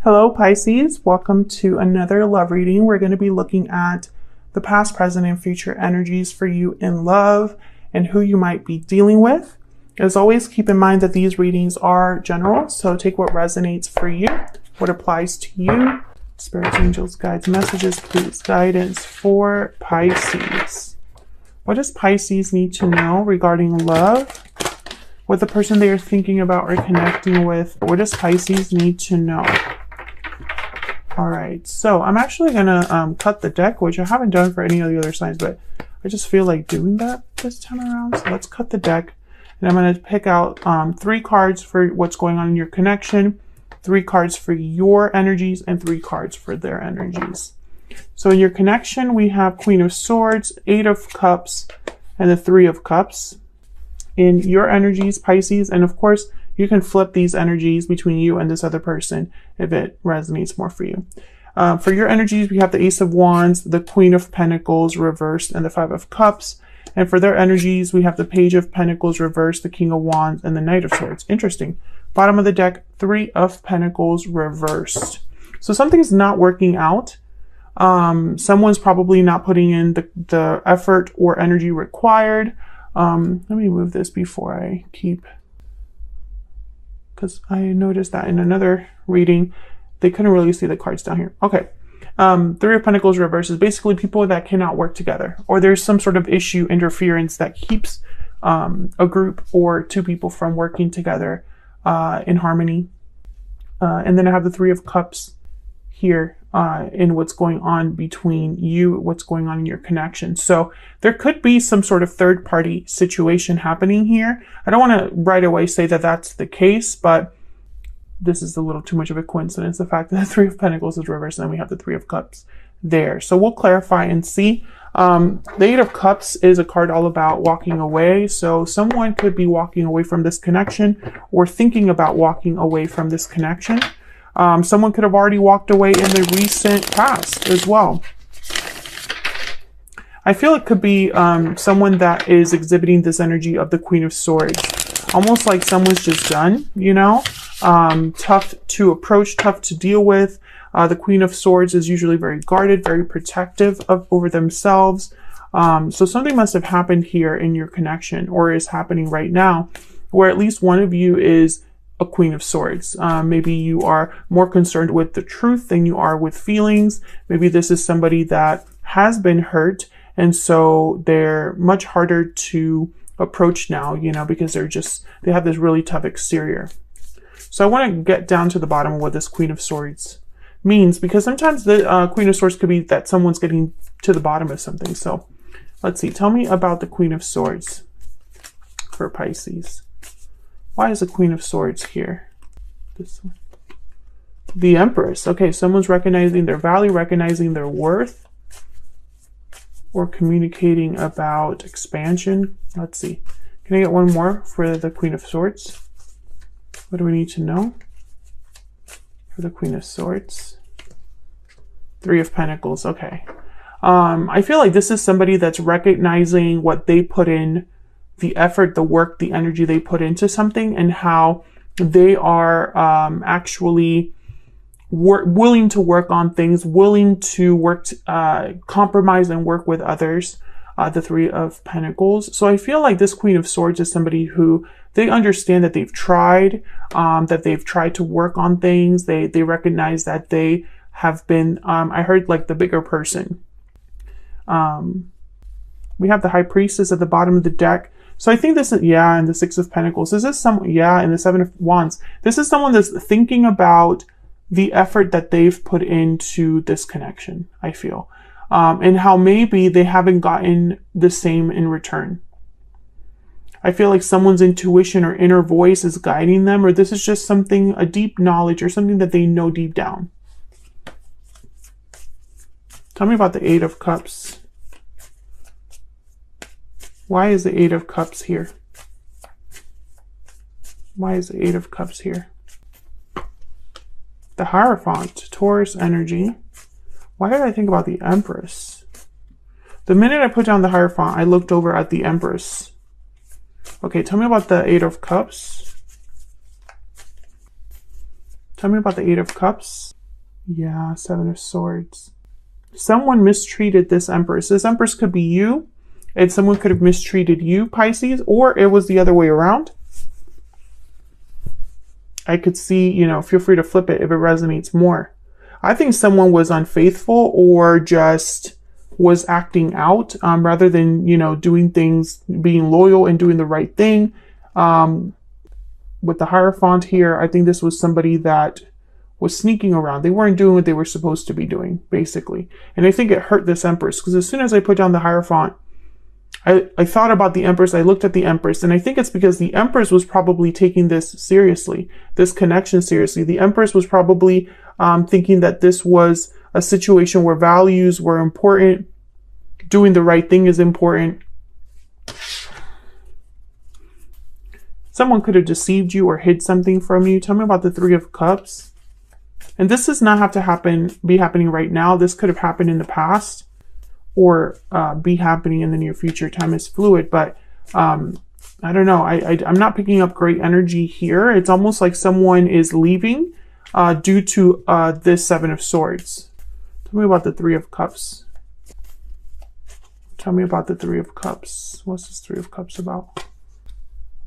Hello Pisces, welcome to another love reading. We're going to be looking at the past, present, and future energies for you in love and who you might be dealing with. As always, keep in mind that these readings are general, so take what resonates for you, what applies to you. Spirits, angels, guides, messages, please. Guidance for Pisces. What does Pisces need to know regarding love? What the person they are thinking about or connecting with? What does Pisces need to know? All right, so I'm actually gonna cut the deck, which I haven't done for any of the other signs, but I just feel like doing that this time around. So let's cut the deck, and I'm gonna pick out 3 cards for what's going on in your connection, 3 cards for your energies, and 3 cards for their energies. So in your connection, we have Queen of Swords, 8 of Cups, and the 3 of Cups. In your energies, Pisces, and of course, you can flip these energies between you and this other person if it resonates more for you. For your energies, we have the Ace of Wands, the Queen of Pentacles reversed, and the 5 of Cups. And for their energies, we have the Page of Pentacles reversed, the King of Wands, and the Knight of Swords. Interesting. Bottom of the deck, 3 of Pentacles reversed. So something's not working out. Someone's probably not putting in the effort or energy required. Let me move this before I keep, because I noticed that in another reading, they couldn't really see the cards down here. Okay. 3 of Pentacles reverse is basically people that cannot work together, or there's some sort of issue, interference that keeps a group or 2 people from working together in harmony. And then I have the 3 of Cups here in what's going on between you, what's going on in your connection. So there could be some sort of third-party situation happening here. I don't want to right away say that that's the case, but this is a little too much of a coincidence, the fact that the 3 of Pentacles is reversed and we have the 3 of Cups there. So we'll clarify and see. The 8 of Cups is a card all about walking away. So someone could be walking away from this connection or thinking about walking away from this connection. Someone could have already walked away in the recent past as well. I feel it could be someone that is exhibiting this energy of the Queen of Swords. Almost like someone's just done, you know? Tough to approach, tough to deal with. The Queen of Swords is usually very guarded, very protective over themselves. So something must have happened here in your connection, or is happening right now, where at least one of you is a Queen of Swords. Maybe you are more concerned with the truth than you are with feelings. Maybe this is somebody that has been hurt, and so they're much harder to approach now, you know, because they have this really tough exterior. So I want to get down to the bottom of what this Queen of Swords means, because sometimes the Queen of Swords could be that someone's getting to the bottom of something. So let's see. Tell me about the Queen of Swords for Pisces. Why is the Queen of Swords here? This one. The Empress. Okay, someone's recognizing their value, recognizing their worth, or communicating about expansion. Let's see. Can I get one more for the Queen of Swords? What do we need to know for the Queen of Swords? 3 of Pentacles. Okay. I feel like this is somebody that's recognizing what they put in, the effort, the work, the energy they put into something, and how they are actually willing to work on things, willing to work, compromise and work with others. The 3 of Pentacles. So I feel like this Queen of Swords is somebody who they understand that they've tried to work on things. They recognize that they have been, I heard like the bigger person. We have the High Priestess at the bottom of the deck. So I think this is, yeah, and the 6 of Pentacles. This is and the 7 of Wands. This is someone that's thinking about the effort that they've put into this connection, I feel. And how maybe they haven't gotten the same in return. I feel like someone's intuition or inner voice is guiding them, or this is just something, a deep knowledge or something that they know deep down. Tell me about the 8 of Cups. Why is the 8 of Cups here? Why is the 8 of Cups here? The Hierophant, Taurus energy. Why did I think about the Empress? The minute I put down the Hierophant, I looked over at the Empress. Okay, tell me about the 8 of Cups. Tell me about the 8 of Cups. Yeah, Seven of Swords. Someone mistreated this Empress. This Empress could be you, and someone could have mistreated you, Pisces, or it was the other way around. I could see, you know, feel free to flip it if it resonates more. I think someone was unfaithful or just was acting out rather than, you know, doing things, being loyal and doing the right thing. With the Hierophant here, I think this was somebody that was sneaking around. They weren't doing what they were supposed to be doing, basically. And I think it hurt this Empress because as soon as I put down the Hierophant, I thought about the Empress, I looked at the Empress, and I think it's because the Empress was probably taking this seriously, this connection seriously. The Empress was probably thinking that this was a situation where values were important, doing the right thing is important. Someone could have deceived you or hid something from you. Tell me about the Three of Cups. And this does not have to be happening right now. This could have happened in the past or be happening in the near future. Time is fluid, but I don't know. I'm not picking up great energy here. It's almost like someone is leaving due to this Seven of Swords. Tell me about the Three of Cups. Tell me about the Three of Cups. What's this Three of Cups about?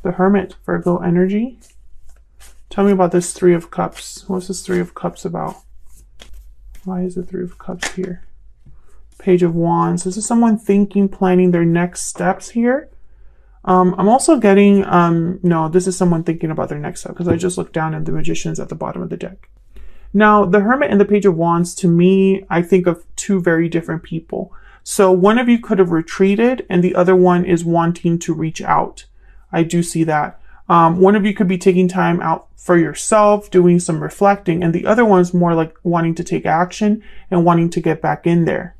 The Hermit, Virgo energy. Tell me about this Three of Cups. What's this Three of Cups about? Why is the Three of Cups here? Page of Wands. This is someone thinking, planning their next steps here. I'm also getting, no, this is someone thinking about their next step because I just looked down at the Magicians at the bottom of the deck. Now, the Hermit and the Page of Wands, to me, I think of two very different people. So one of you could have retreated and the other one is wanting to reach out. I do see that. One of you could be taking time out for yourself, doing some reflecting, and the other one's more like wanting to take action and wanting to get back in there.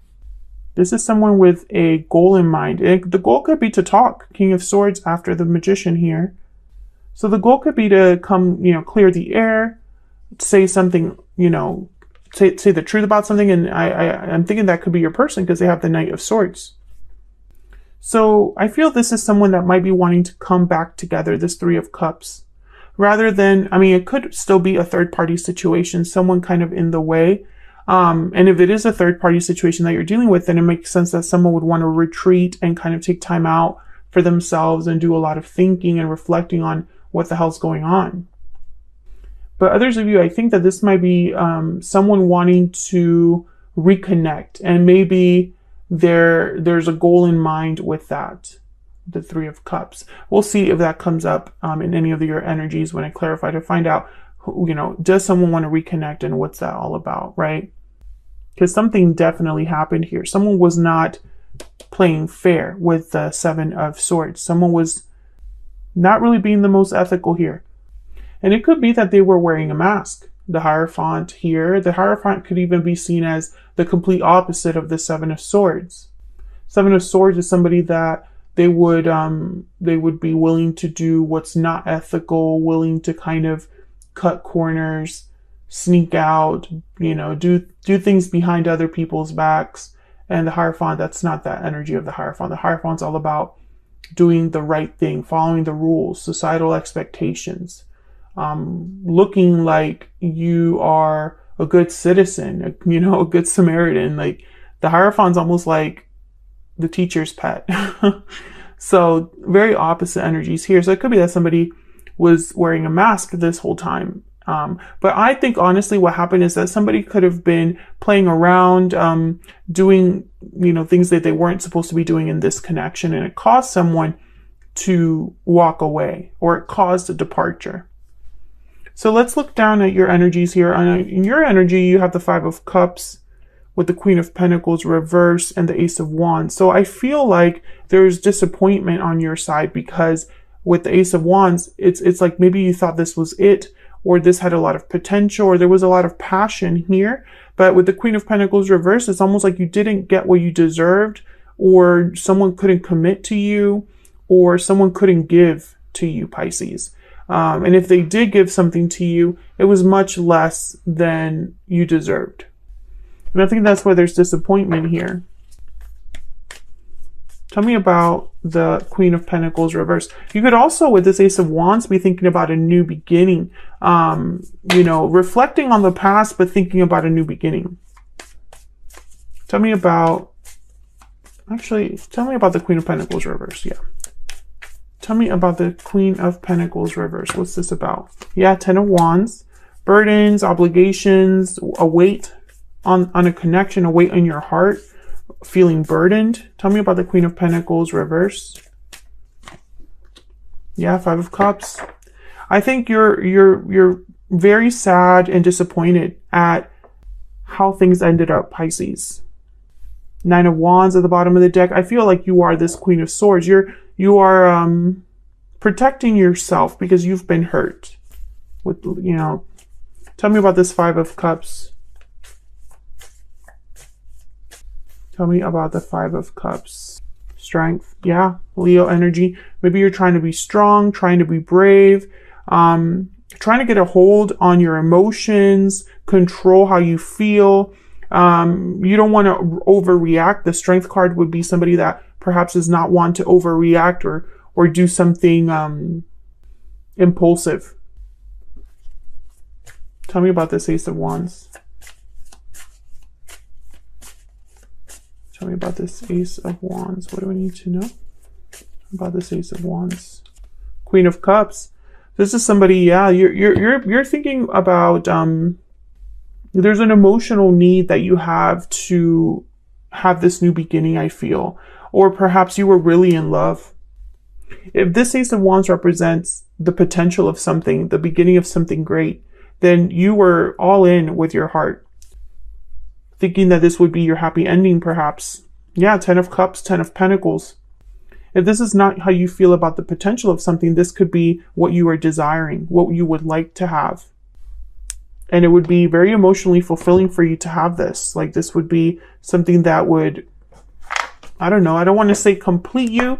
This is someone with a goal in mind. The goal could be to talk. King of Swords after the Magician here. So the goal could be to come, you know, clear the air, say something, you know, say the truth about something. And I'm thinking that could be your person because they have the Knight of Swords. So I feel this is someone that might be wanting to come back together, this Three of Cups. Rather than, I mean, it could still be a third-party situation, someone kind of in the way. And if it is a third-party situation that you're dealing with, then it makes sense that someone would want to retreat and kind of take time out for themselves and do a lot of thinking and reflecting on what the hell's going on. But others of you, I think that this might be someone wanting to reconnect, and maybe there's a goal in mind with that, the Three of Cups. We'll see if that comes up in any of your energies when I clarify to find out, you know, does someone want to reconnect and what's that all about, right? Because something definitely happened here. Someone was not playing fair with the Seven of Swords. Someone was not really being the most ethical here. And it could be that they were wearing a mask. The Hierophant here, the Hierophant could even be seen as the complete opposite of the Seven of Swords. Seven of Swords is somebody that they would be willing to do what's not ethical, willing to kind of cut corners, sneak out, you know, do things behind other people's backs. And the Hierophant, that's not that energy of the Hierophant. The Hierophant's all about doing the right thing, following the rules, societal expectations. Looking like you are a good citizen, you know, a good Samaritan. Like the Hierophant's almost like the teacher's pet. So very opposite energies here. So it could be that somebody was wearing a mask this whole time. But I think honestly what happened is that somebody could have been playing around, doing, you know, things that they weren't supposed to be doing in this connection, and it caused someone to walk away, or it caused a departure. So let's look down at your energies here. In your energy, you have the Five of Cups with the Queen of Pentacles reverse and the Ace of Wands. So I feel like there's disappointment on your side because with the Ace of Wands, it's like maybe you thought this was it, or this had a lot of potential, or there was a lot of passion here. But with the Queen of Pentacles reverse, it's almost like you didn't get what you deserved, or someone couldn't commit to you, or someone couldn't give to you, Pisces. And if they did give something to you, it was much less than you deserved. And I think that's why there's disappointment here. Tell me about the Queen of Pentacles reverse. You could also, with this Ace of Wands, be thinking about a new beginning. You know, reflecting on the past, but thinking about a new beginning. Tell me about, actually, tell me about the Queen of Pentacles reverse. Yeah. Tell me about the Queen of Pentacles reverse. What's this about? Yeah, Ten of Wands. Burdens, obligations, a weight on a connection, a weight on your heart. Feeling burdened. Tell me about the Queen of Pentacles reverse. Yeah, Five of Cups. I think you're very sad and disappointed at how things ended up, Pisces. Nine of Wands at the bottom of the deck. I feel like you are this Queen of Swords. You are protecting yourself because you've been hurt. With, you know, tell me about this Five of Cups. Tell me about the Five of Cups. Strength. Yeah, Leo energy. Maybe you're trying to be strong, trying to be brave, trying to get a hold on your emotions, control how you feel. You don't want to overreact. The Strength card would be somebody that perhaps does not want to overreact or do something impulsive. Tell me about this Ace of Wands. Tell me about this Ace of Wands. What do we need to know about this Ace of Wands? Queen of Cups. This is somebody, yeah, you're thinking about there's an emotional need that you have to have this new beginning, I feel. Or perhaps you were really in love. If this Ace of Wands represents the potential of something, the beginning of something great, then you were all in with your heart, thinking that this would be your happy ending, perhaps. Yeah, Ten of Cups, Ten of Pentacles. If this is not how you feel about the potential of something, this could be what you are desiring, what you would like to have. And it would be very emotionally fulfilling for you to have this. Like, this would be something that would, I don't know, I don't want to say complete you,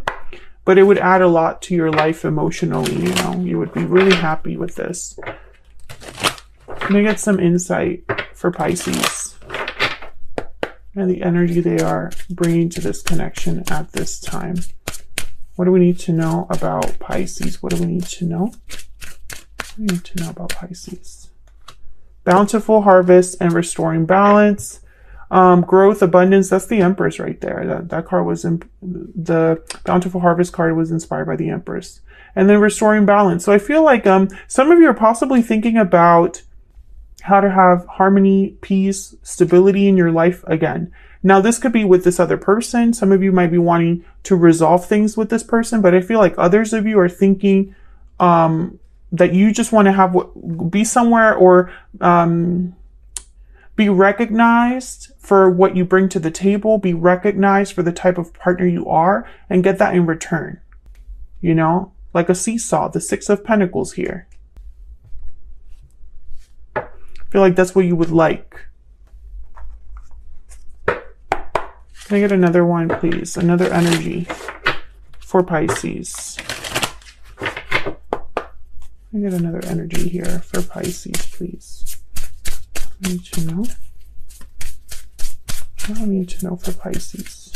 but it would add a lot to your life emotionally, you know. You would be really happy with this. Let me get some insight for Pisces and the energy they are bringing to this connection at this time. What do we need to know about Pisces? What do we need to know? What do we need to know about Pisces? Bountiful harvest and restoring balance. Growth, abundance, that's the Empress right there. That card was, the Bountiful Harvest card was inspired by the Empress. And then restoring balance. So I feel like some of you are possibly thinking about how to have harmony, peace, stability in your life again. Now, this could be with this other person. Some of you might be wanting to resolve things with this person, but I feel like others of you are thinking that you just want to have be somewhere or be recognized for what you bring to the table, be recognized for the type of partner you are, and get that in return. You know, like a seesaw, the Six of Pentacles here. I feel like that's what you would like. Can I get another one, please? Another energy for Pisces. Can I get another energy here for Pisces, please? I need to know. What do I need to know for Pisces?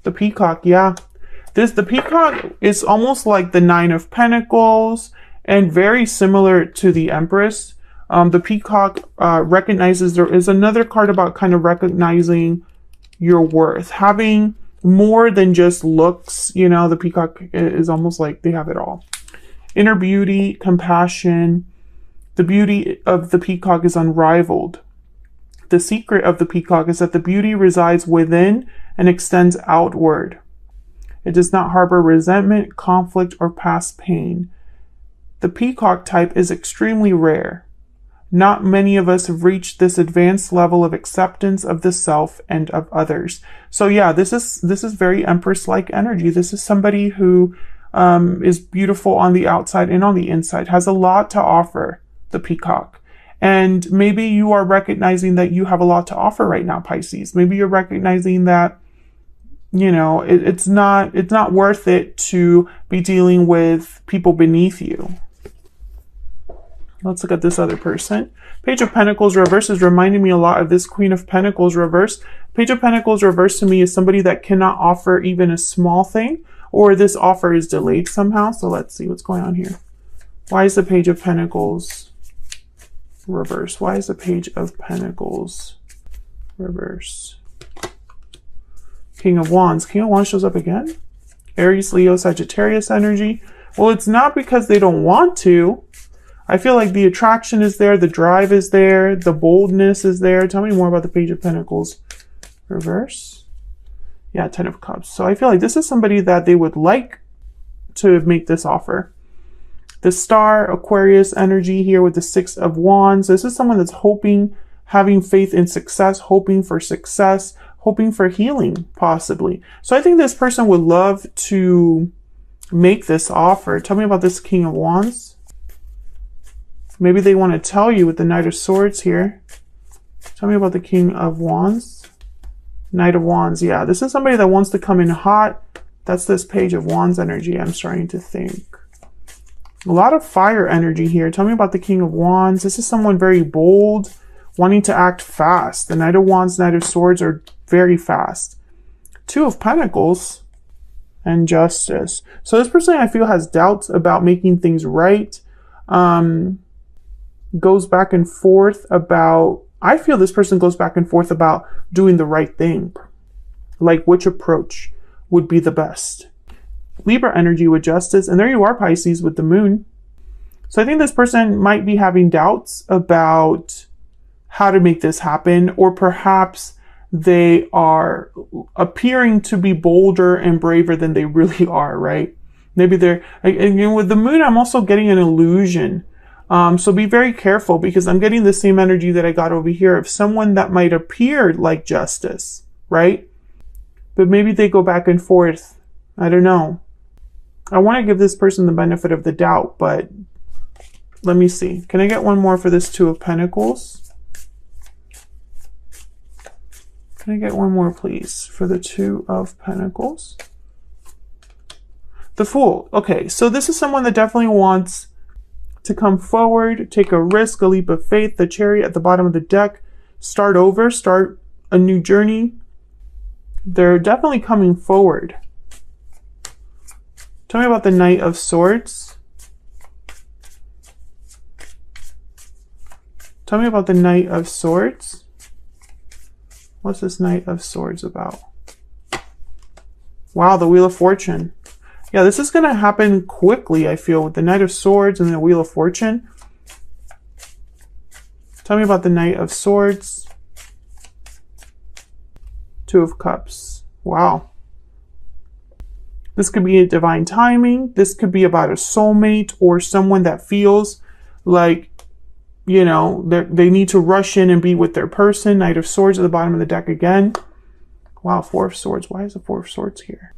The Peacock, yeah. The Peacock is almost like the Nine of Pentacles and very similar to the Empress. The Peacock recognizes, there is another card about kind of recognizing your worth, having more than just looks. You know, the Peacock is almost like they have it all. Inner beauty, compassion. The beauty of the Peacock is unrivaled. The secret of the Peacock is that the beauty resides within and extends outward. It does not harbor resentment, conflict, or past pain. The Peacock type is extremely rare. Not many of us have reached this advanced level of acceptance of the self and of others. So yeah, this is very Empress-like energy. This is somebody who is beautiful on the outside and on the inside, has a lot to offer, the Peacock. And maybe you are recognizing that you have a lot to offer right now, Pisces. Maybe you're recognizing that, you know, it's not worth it to be dealing with people beneath you. Let's look at this other person. Page of Pentacles reverse is reminding me a lot of this Queen of Pentacles reverse. Page of Pentacles reverse to me is somebody that cannot offer even a small thing, or this offer is delayed somehow. So let's see what's going on here. Why is the Page of Pentacles reverse? Why is the Page of Pentacles reverse? King of Wands. King of Wands shows up again. Aries, Leo, Sagittarius energy. Well, it's not because they don't want to. I feel like the attraction is there, the drive is there, the boldness is there. Tell me more about the Page of Pentacles reverse. Yeah, 10 of Cups. So I feel like this is somebody that they would like to make this offer. The Star, Aquarius energy here with the 6 of Wands. This is someone that's hoping, having faith in success, hoping for success, hoping for healing, possibly. So I think this person would love to make this offer. Tell me about this King of Wands. Maybe they want to tell you with the Knight of Swords here. Tell me about the King of Wands. Knight of Wands. Yeah, this is somebody that wants to come in hot. That's this Page of Wands energy, I'm starting to think. A lot of fire energy here. Tell me about the King of Wands. This is someone very bold, wanting to act fast. The Knight of Wands, Knight of Swords are very fast. 2 of Pentacles and Justice. So this person, I feel, has doubts about making things right. Goes back and forth about, I feel this person goes back and forth about doing the right thing. Like which approach would be the best. Libra energy with Justice. And there you are, Pisces, with the Moon. So I think this person might be having doubts about how to make this happen. Or perhaps they are appearing to be bolder and braver than they really are, right? Maybe they're, and with the Moon, I'm also getting an illusion. So be very careful, because I'm getting the same energy that I got over here of someone that might appear like Justice, right? But maybe they go back and forth. I don't know. I want to give this person the benefit of the doubt, but let me see. Can I get one more for this 2 of Pentacles? Can I get one more, please, for the 2 of Pentacles? The Fool. Okay, so this is someone that definitely wants to come forward, take a risk, a leap of faith. The Chariot at the bottom of the deck. Start over, start a new journey. They're definitely coming forward. Tell me about the Knight of Swords. Tell me about the Knight of Swords. What's this Knight of Swords about? Wow, the Wheel of Fortune. Yeah, this is going to happen quickly, I feel, with the Knight of Swords and the Wheel of Fortune. Tell me about the Knight of Swords. 2 of Cups. Wow. This could be a divine timing. This could be about a soulmate or someone that feels like, you know, they need to rush in and be with their person. Knight of Swords at the bottom of the deck again. Wow, 4 of Swords. Why is the 4 of Swords here?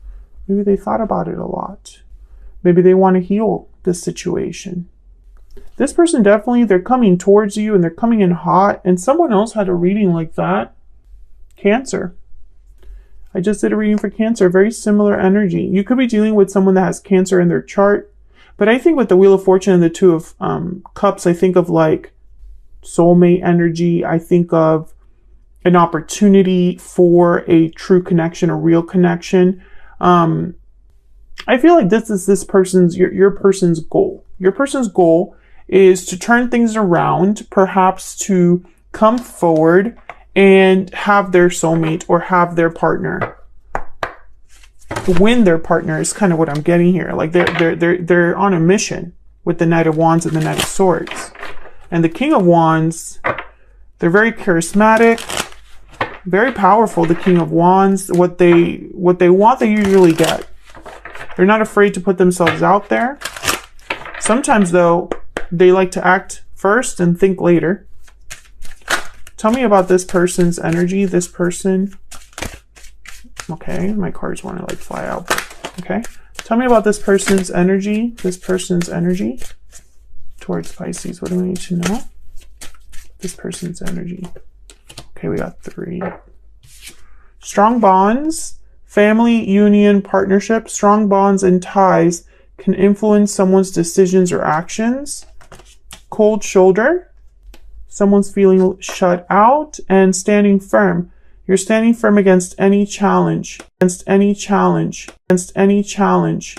Maybe they thought about it a lot. Maybe they want to heal this situation. This person definitely, they're coming towards you and they're coming in hot. And someone else had a reading like that. Cancer. I just did a reading for Cancer. Very similar energy. You could be dealing with someone that has Cancer in their chart. But I think with the Wheel of Fortune and the 2 of Cups, I think of like soulmate energy. I think of an opportunity for a true connection, a real connection. I feel like this is this person's, your person's goal. Your person's goal is to turn things around, perhaps to come forward and have their soulmate or have their partner. Win their partner is kind of what I'm getting here. Like they're on a mission with the Knight of Wands and the Knight of Swords. And the King of Wands, they're very charismatic, very powerful. The King of Wands, what they want, they usually get. They're not afraid to put themselves out there. Sometimes though, they like to act first and think later. Tell me about this person's energy. This person. Okay, my cards want to like fly out. But okay. Tell me about this person's energy. This person's energy towards Pisces. What do we need to know? This person's energy. Okay, we got 3. Strong bonds, family, union, partnership. Strong bonds and ties can influence someone's decisions or actions. cold shoulder. Someone's feeling shut out and standing firm. You're standing firm against any challenge, against any challenge, against any challenge.